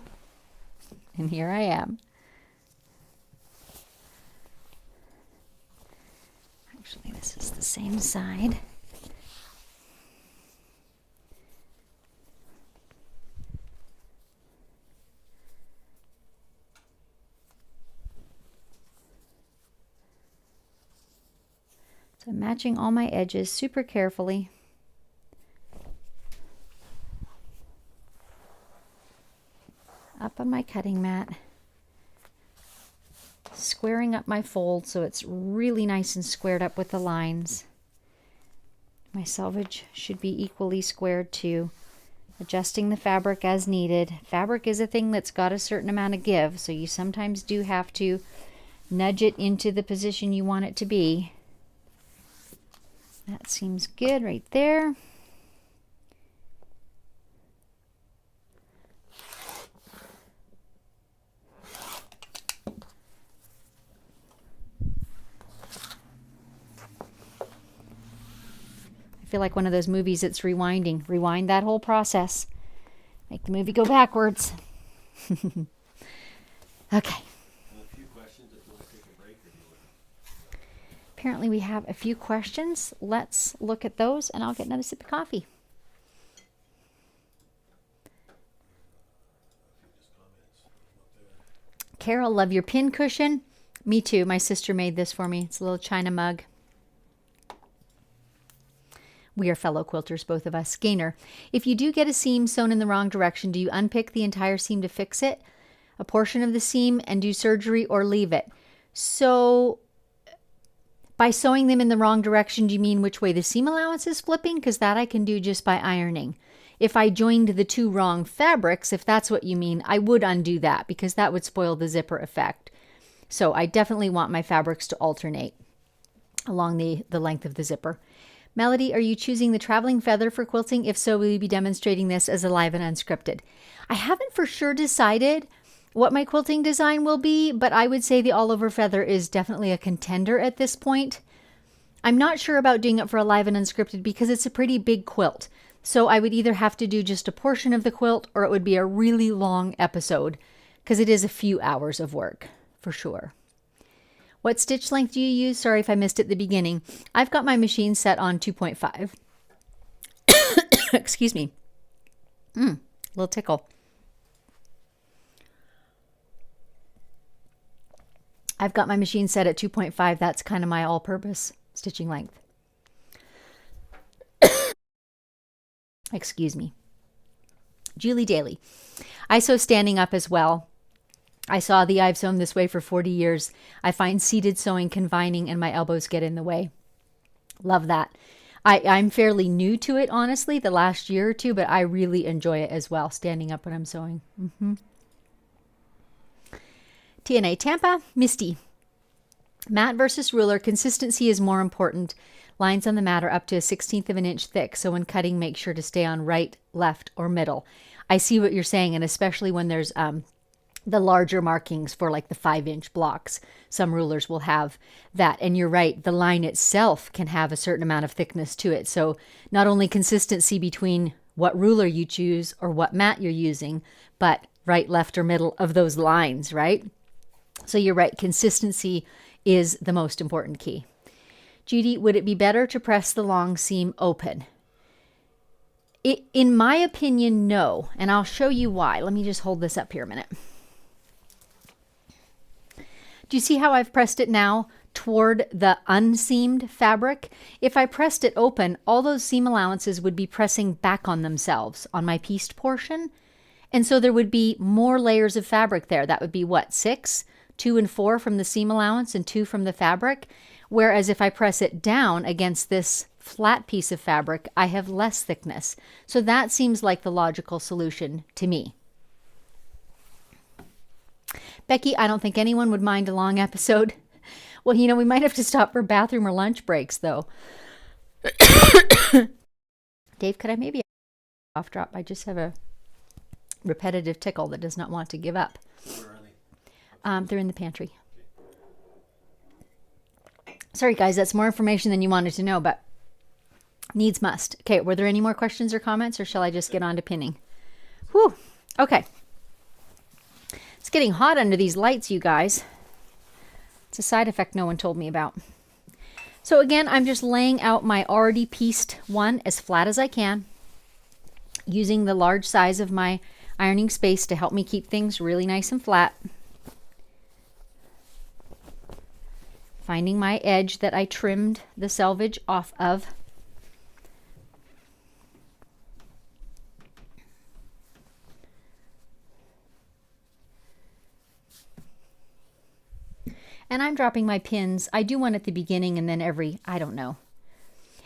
And here I am. Actually, this is the same side. So I'm matching all my edges super carefully. Up on my cutting mat. Squaring up my fold so it's really nice and squared up with the lines. My selvage should be equally squared too. Adjusting the fabric as needed. Fabric is a thing that's got a certain amount of give, so you sometimes do have to nudge it into the position you want it to be. That seems good right there. I feel like one of those movies that's rewinding. Rewind that whole process. Make the movie go backwards. Okay. Apparently we have a few questions. Let's look at those and I'll get another sip of coffee. Carol, love your pin cushion. Me too. My sister made this for me. It's a little china mug. We are fellow quilters, both of us. Gainer, if you do get a seam sewn in the wrong direction, do you unpick the entire seam to fix it? A portion of the seam and do surgery, or leave it? So by sewing them in the wrong direction, do you mean which way the seam allowance is flipping? Because that I can do just by ironing. If I joined the two wrong fabrics, if that's what you mean, I would undo that because that would spoil the zipper effect. So I definitely want my fabrics to alternate along the length of the zipper. Melody, are you choosing the traveling feather for quilting? If so, will you be demonstrating this as a live and unscripted? I haven't for sure decided what my quilting design will be, but I would say the all over feather is definitely a contender at this point. I'm not sure about doing it for a live and unscripted because it's a pretty big quilt. So I would either have to do just a portion of the quilt or it would be a really long episode because it is a few hours of work for sure. What stitch length do you use? Sorry if I missed it at the beginning. I've got my machine set on 2.5. Excuse me. Little tickle. I've got my machine set at 2.5. That's kind of my all-purpose stitching length. Excuse me. Julie Daly. I sew standing up as well. I saw the I've sewn this way for 40 years. I find seated sewing confining and my elbows get in the way. Love that. I'm fairly new to it, honestly, the last year or two, but I really enjoy it as well, standing up when I'm sewing. TNA Tampa, Misty. Mat versus ruler, consistency is more important. Lines on the mat are up to 1/16 of an inch thick, so when cutting, make sure to stay on right, left, or middle. I see what you're saying, and especially when there's the larger markings for like the 5-inch blocks. Some rulers will have that. And you're right, the line itself can have a certain amount of thickness to it. So not only consistency between what ruler you choose or what mat you're using, but right, left, or middle of those lines, right? So you're right, consistency is the most important key. Judy, would it be better to press the long seam open? In my opinion, no. And I'll show you why. Let me just hold this up here a minute. Do you see how I've pressed it now toward the unseamed fabric? If I pressed it open, all those seam allowances would be pressing back on themselves on my pieced portion. And so there would be more layers of fabric there. That would be what, 6? 2 and 4 from the seam allowance and 2 from the fabric. Whereas if I press it down against this flat piece of fabric, I have less thickness. So that seems like the logical solution to me. Becky, I don't think anyone would mind a long episode. Well, we might have to stop for bathroom or lunch breaks, though. Dave, could I maybe off drop? I just have a repetitive tickle that does not want to give up. Where are they? They're in the pantry. Sorry, guys, that's more information than you wanted to know, but needs must. Okay, were there any more questions or comments, or shall I just get on to pinning? Whew. Okay. It's getting hot under these lights, you guys. It's a side effect no one told me about. So again, I'm just laying out my already pieced one as flat as I can, using the large size of my ironing space to help me keep things really nice and flat. Finding my edge that I trimmed the selvage off of. And I'm dropping my pins. I do one at the beginning and then every, I don't know,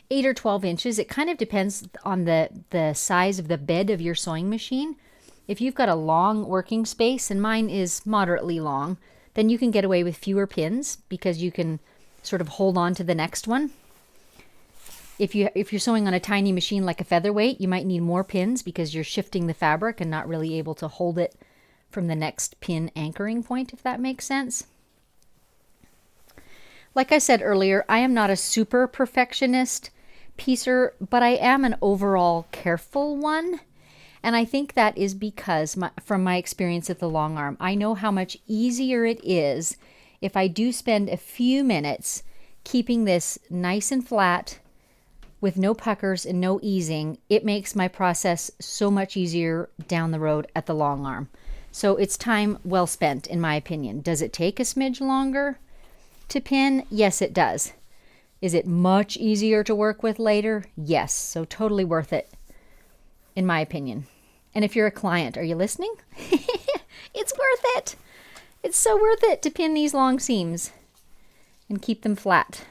8 or 12 inches. It kind of depends on the size of the bed of your sewing machine. If you've got a long working space, and mine is moderately long, then you can get away with fewer pins because you can sort of hold on to the next one. If you're sewing on a tiny machine like a featherweight, you might need more pins because you're shifting the fabric and not really able to hold it from the next pin anchoring point, if that makes sense. Like I said earlier, I am not a super perfectionist piecer, but I am an overall careful one. And I think that is because from my experience at the long arm, I know how much easier it is if I do spend a few minutes keeping this nice and flat with no puckers and no easing. It makes my process so much easier down the road at the long arm. So it's time well spent, in my opinion. Does it take a smidge longer to pin? Yes, it does. Is it much easier to work with later? Yes. So totally worth it, in my opinion. And if you're a client, are you listening? It's worth it. It's so worth it to pin these long seams and keep them flat.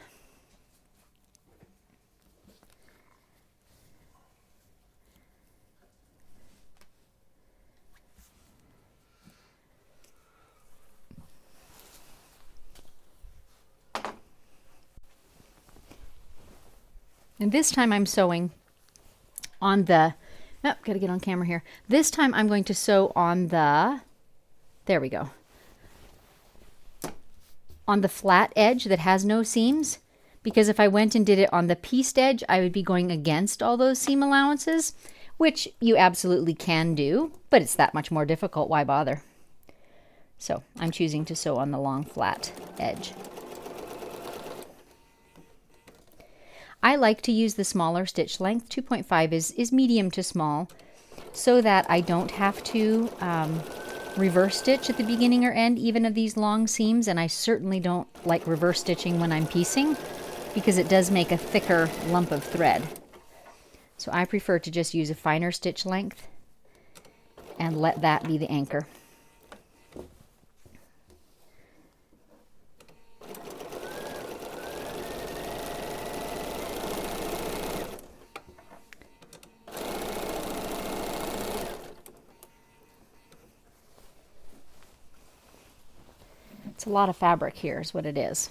And this time I'm sewing on the, oh, gotta get on camera here. This time I'm going to sew on the, there we go, on the flat edge that has no seams, because if I went and did it on the pieced edge, I would be going against all those seam allowances, which you absolutely can do, but it's that much more difficult. Why bother? So I'm choosing to sew on the long flat edge. I like to use the smaller stitch length. 2.5 is medium to small, so that I don't have to reverse stitch at the beginning or end even of these long seams, and I certainly don't like reverse stitching when I'm piecing because it does make a thicker lump of thread. So I prefer to just use a finer stitch length and let that be the anchor. It's a lot of fabric here is what it is.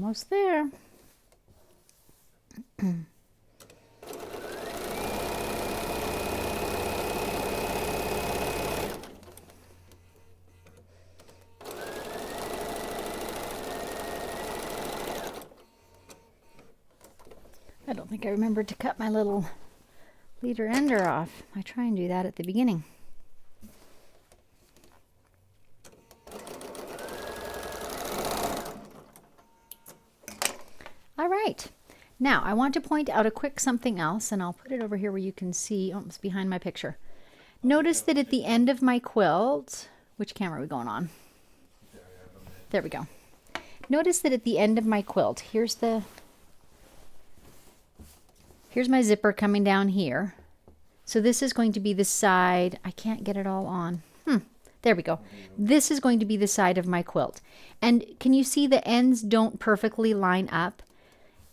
almost there. I don't think I remembered to cut my little leader ender off. I try and do that at the beginning. All right. Now I want to point out a quick something else, and I'll put it over here where you can see. Oh, it's behind my picture. Notice that at the end of my quilt, which camera are we going on? There we go. Notice that at the end of my quilt, here's my zipper coming down here. So this is going to be the side. I can't get it all on. There we go. This is going to be the side of my quilt. And can you see the ends don't perfectly line up?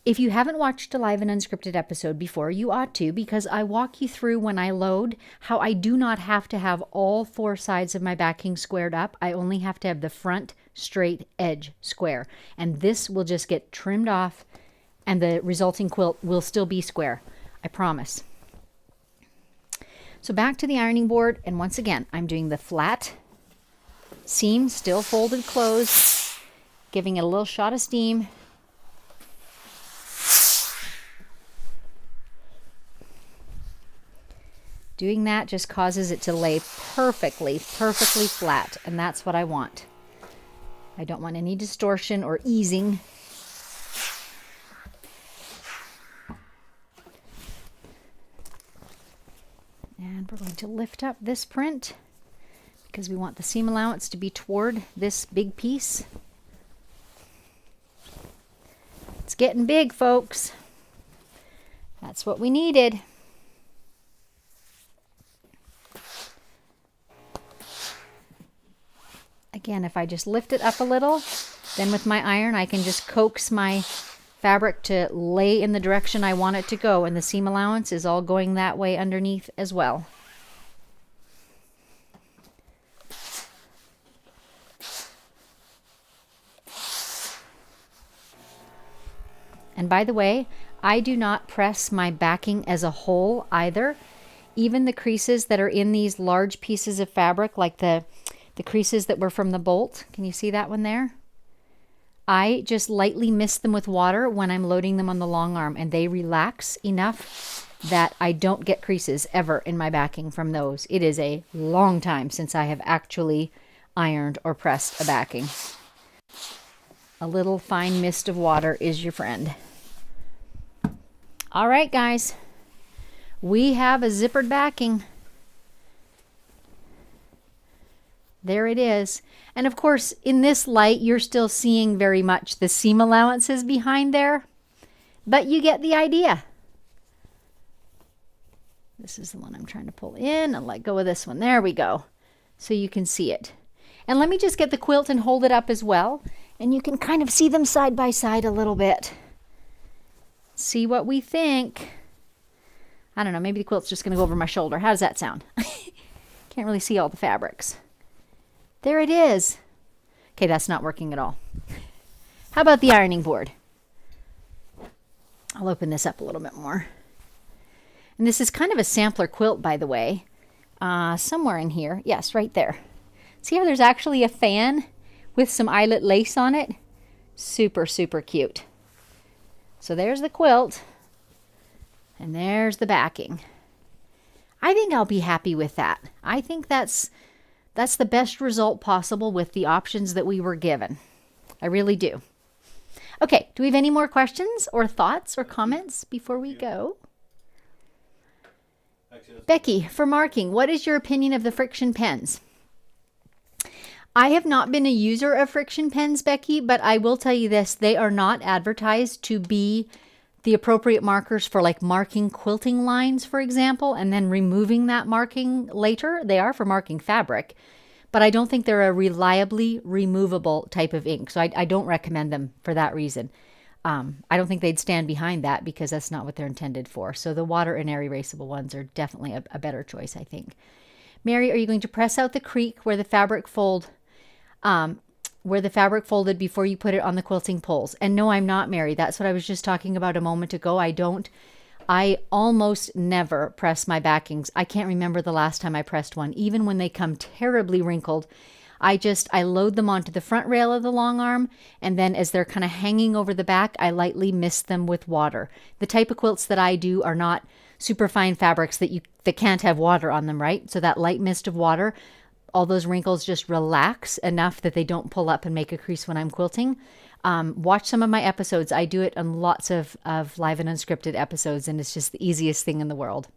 If you haven't watched a live and unscripted episode before, you ought to, because I walk you through when I load how I do not have to have all 4 sides of my backing squared up. I only have to have the front straight edge square. And this will just get trimmed off and the resulting quilt will still be square. I promise. So back to the ironing board, and once again, I'm doing the flat seam, still folded closed, giving it a little shot of steam. Doing that just causes it to lay perfectly flat, and that's what I want. I don't want any distortion or easing. And we're going to lift up this print because we want the seam allowance to be toward this big piece. It's getting big, folks. That's what we needed. Again, if I just lift it up a little, then with my iron, I can just coax my fabric to lay in the direction I want it to go, and the seam allowance is all going that way underneath as well. And by the way, I do not press my backing as a whole either. Even the creases that are in these large pieces of fabric, like the creases that were from the bolt, can you see that one there? I just lightly mist them with water when I'm loading them on the long arm, and they relax enough that I don't get creases ever in my backing from those. It is a long time since I have actually ironed or pressed a backing. A little fine mist of water is your friend. All right, guys, we have a zippered backing. There it is. And of course, in this light, you're still seeing very much the seam allowances behind there, but you get the idea. This is the one I'm trying to pull in and let go of this one. There we go. So you can see it. And let me just get the quilt and hold it up as well, and you can kind of see them side by side a little bit. See what we think. I don't know, maybe the quilt's just going to go over my shoulder. How does that sound? Can't really see all the fabrics. There it is. Okay, that's not working at all. How about the ironing board? I'll open this up a little bit more. And this is kind of a sampler quilt, by the way. Somewhere in here. Yes, right there. See how there's actually a fan with some eyelet lace on it? Super, super cute. So there's the quilt. And there's the backing. I think I'll be happy with that. I think that's the best result possible with the options that we were given. I really do. Okay, do we have any more questions or thoughts or comments before we go? Becky, for marking, what is your opinion of the friction pens? I have not been a user of friction pens, Becky, but I will tell you this, they are not advertised to be the appropriate markers for like marking quilting lines, for example, and then removing that marking later. They are for marking fabric, but I don't think they're a reliably removable type of ink. So I don't recommend them for that reason. I don't think they'd stand behind that because that's not what they're intended for. So the water and air erasable ones are definitely a better choice, I think. Mary, are you going to press out the creak where the fabric fold where the fabric folded before you put it on the quilting poles. And no, I'm not Mary. That's what I was just talking about a moment ago. I almost never press my backings. I can't remember the last time I pressed one, even when they come terribly wrinkled. I load them onto the front rail of the long arm, and then as they're kind of hanging over the back, I lightly mist them with water. The type of quilts that I do are not super fine fabrics that can't have water on them, right? So that light mist of water, all those wrinkles just relax enough that they don't pull up and make a crease when I'm quilting. Watch some of my episodes. I do it on lots of live and unscripted episodes, and it's just the easiest thing in the world.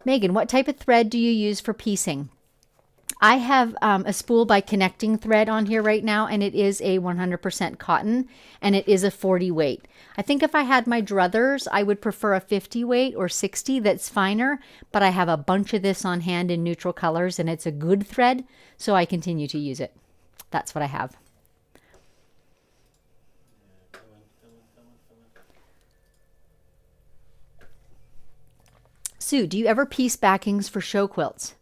Megan, what type of thread do you use for piecing? I have a spool by Connecting Thread on here right now, and it is a 100% cotton, and it is a 40 weight. I think if I had my druthers, I would prefer a 50 weight or 60 that's finer, but I have a bunch of this on hand in neutral colors, and it's a good thread, so I continue to use it. That's what I have. Sue, do you ever piece backings for show quilts?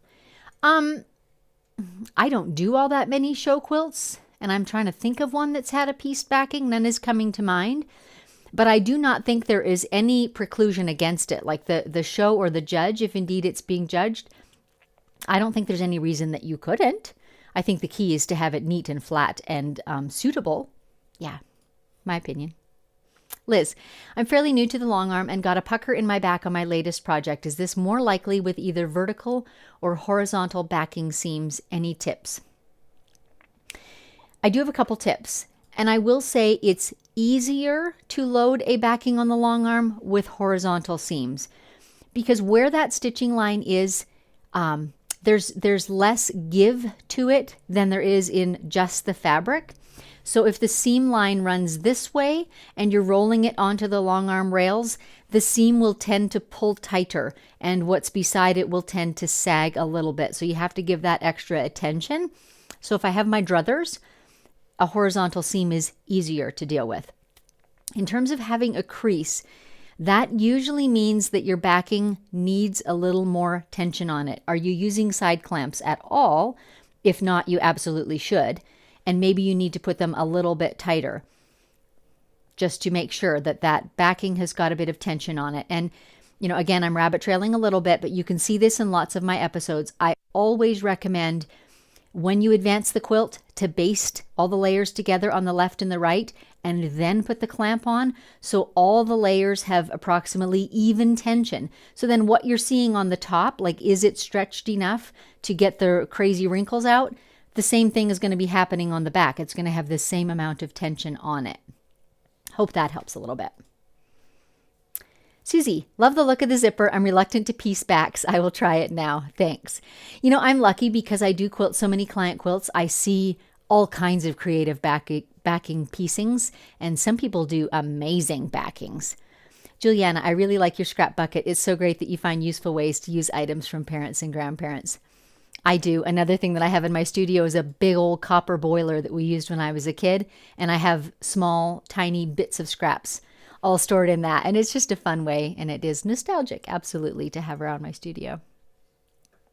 I don't do all that many show quilts, and I'm trying to think of one that's had a pieced backing. None is coming to mind, but I do not think there is any preclusion against it, like the show or the judge, if indeed it's being judged. I don't think there's any reason that you couldn't. I think the key is to have it neat and flat and suitable. Yeah, my opinion. Liz, I'm fairly new to the long arm and got a pucker in my back on my latest project. Is this more likely with either vertical or horizontal backing seams? Any tips? I do have a couple tips, and I will say it's easier to load a backing on the long arm with horizontal seams, because where that stitching line is, there's less give to it than there is in just the fabric. So if the seam line runs this way and you're rolling it onto the long arm rails, the seam will tend to pull tighter, and what's beside it will tend to sag a little bit. So you have to give that extra attention. So if I have my druthers, a horizontal seam is easier to deal with. In terms of having a crease, that usually means that your backing needs a little more tension on it. Are you using side clamps at all? If not, you absolutely should. And maybe you need to put them a little bit tighter just to make sure that that backing has got a bit of tension on it. And, you know, again, I'm rabbit trailing a little bit, but you can see this in lots of my episodes. I always recommend when you advance the quilt to baste all the layers together on the left and the right, and then put the clamp on so all the layers have approximately even tension. So then what you're seeing on the top, like, is it stretched enough to get the crazy wrinkles out? The same thing is going to be happening on the back. It's going to have the same amount of tension on it. Hope that helps a little bit. Susie, love the look of the zipper. I'm reluctant to piece backs. I will try it now. Thanks. You know, I'm lucky because I do quilt so many client quilts. I see all kinds of creative backing piecings, and some people do amazing backings. Juliana, I really like your scrap bucket. It's so great that you find useful ways to use items from parents and grandparents. I do. Another thing that I have in my studio is a big old copper boiler that we used when I was a kid, and I have small, tiny bits of scraps all stored in that, and it's just a fun way, and it is nostalgic, absolutely, to have around my studio.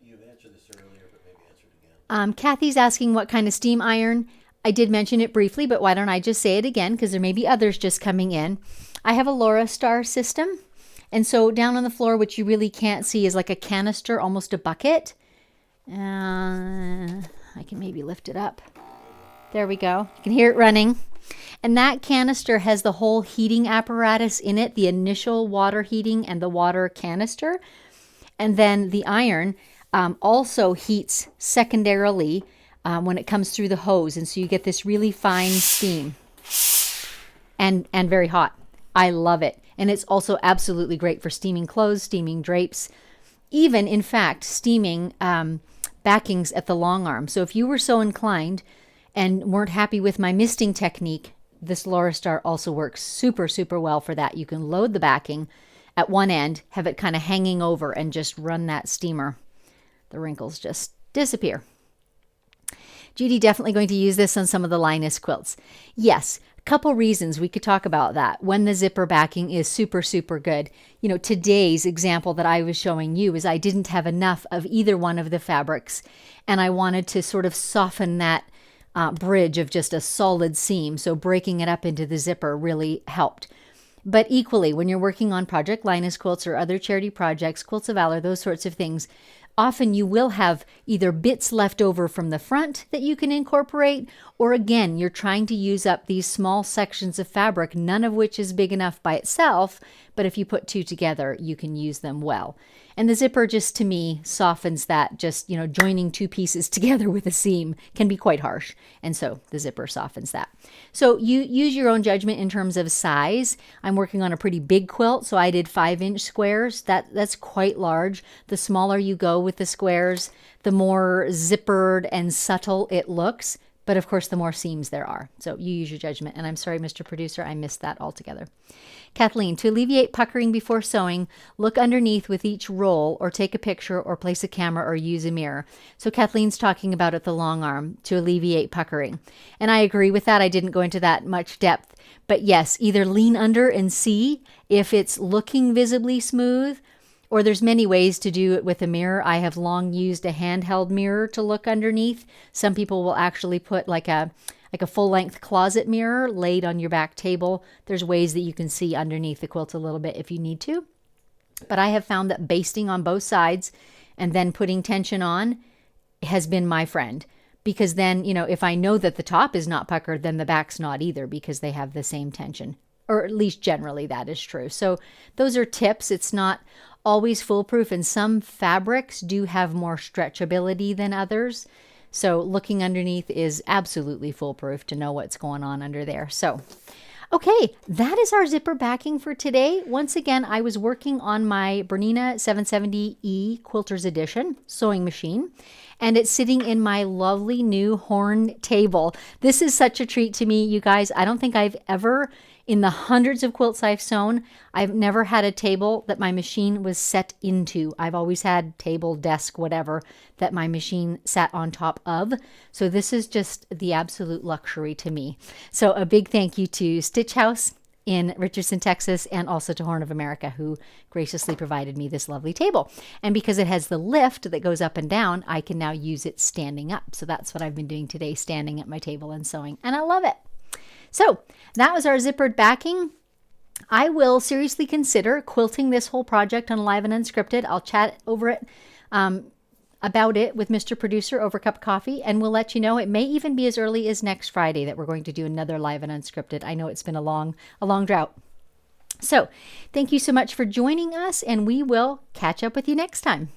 You've answered this earlier, but maybe answer it again. Kathy's asking what kind of steam iron. I did mention it briefly, but why don't I just say it again, because there may be others just coming in. I have a Laura Star system, and so down on the floor, which you really can't see, is like a canister, almost a bucket. I can maybe lift it up. There we go. You can hear it running. And that canister has the whole heating apparatus in it, the initial water heating and the water canister. And then the iron also heats secondarily when it comes through the hose. And so you get this really fine steam and very hot. I love it. And it's also absolutely great for steaming clothes, steaming drapes, even, in fact, steaming backings at the long arm. So if you were so inclined and weren't happy with my misting technique, this Laura Star also works super, super well for that. You can load the backing at one end, have it kind of hanging over, and just run that steamer. The wrinkles just disappear. Judy, definitely going to use this on some of the Linus quilts. Yes, a couple reasons we could talk about that when the zipper backing is super, super good. You know, today's example that I was showing you is I didn't have enough of either one of the fabrics, and I wanted to sort of soften that bridge of just a solid seam. So breaking it up into the zipper really helped. But equally, when you're working on Project Linus quilts or other charity projects, Quilts of Valor, those sorts of things, often you will have either bits left over from the front that you can incorporate, or again, you're trying to use up these small sections of fabric, none of which is big enough by itself, but if you put two together, you can use them well. And the zipper just, to me, softens that. Just, joining two pieces together with a seam can be quite harsh. And so the zipper softens that. So you use your own judgment in terms of size. I'm working on a pretty big quilt, so I did 5-inch squares. That's quite large. The smaller you go with the squares, the more zippered and subtle it looks. But of course, the more seams there are. So you use your judgment. And I'm sorry, Mr. Producer, I missed that altogether. Kathleen, to alleviate puckering before sewing, look underneath with each roll or take a picture or place a camera or use a mirror. So Kathleen's talking about the long arm to alleviate puckering. And I agree with that. I didn't go into that much depth. But yes, either lean under and see if it's looking visibly smooth, or there's many ways to do it with a mirror. I have long used a handheld mirror to look underneath. Some people will actually put like a full-length closet mirror laid on your back table. There's ways that you can see underneath the quilt a little bit if you need to. But I have found that basting on both sides and then putting tension on has been my friend. Because then, if I know that the top is not puckered, then the back's not either, because they have the same tension. Or at least generally that is true. So those are tips. It's not always foolproof, and some fabrics do have more stretchability than others. So looking underneath is absolutely foolproof to know what's going on under there. So, okay, that is our zipper backing for today. Once again, I was working on my Bernina 770E Quilters Edition sewing machine, and it's sitting in my lovely new horn table. This is such a treat to me, you guys. I don't think I've ever, in the hundreds of quilts I've sewn, I've never had a table that my machine was set into. I've always had table, desk, whatever, that my machine sat on top of. So this is just the absolute luxury to me. So a big thank you to Stitch House in Richardson, Texas, and also to Horn of America, who graciously provided me this lovely table. And because it has the lift that goes up and down, I can now use it standing up. So that's what I've been doing today, standing at my table and sewing, and I love it. So that was our zippered backing. I will seriously consider quilting this whole project on Live and Unscripted. I'll chat over it, about it with Mr. Producer over a cup of coffee, and we'll let you know. It may even be as early as next Friday that we're going to do another Live and Unscripted. I know it's been a long drought. So thank you so much for joining us, and we will catch up with you next time.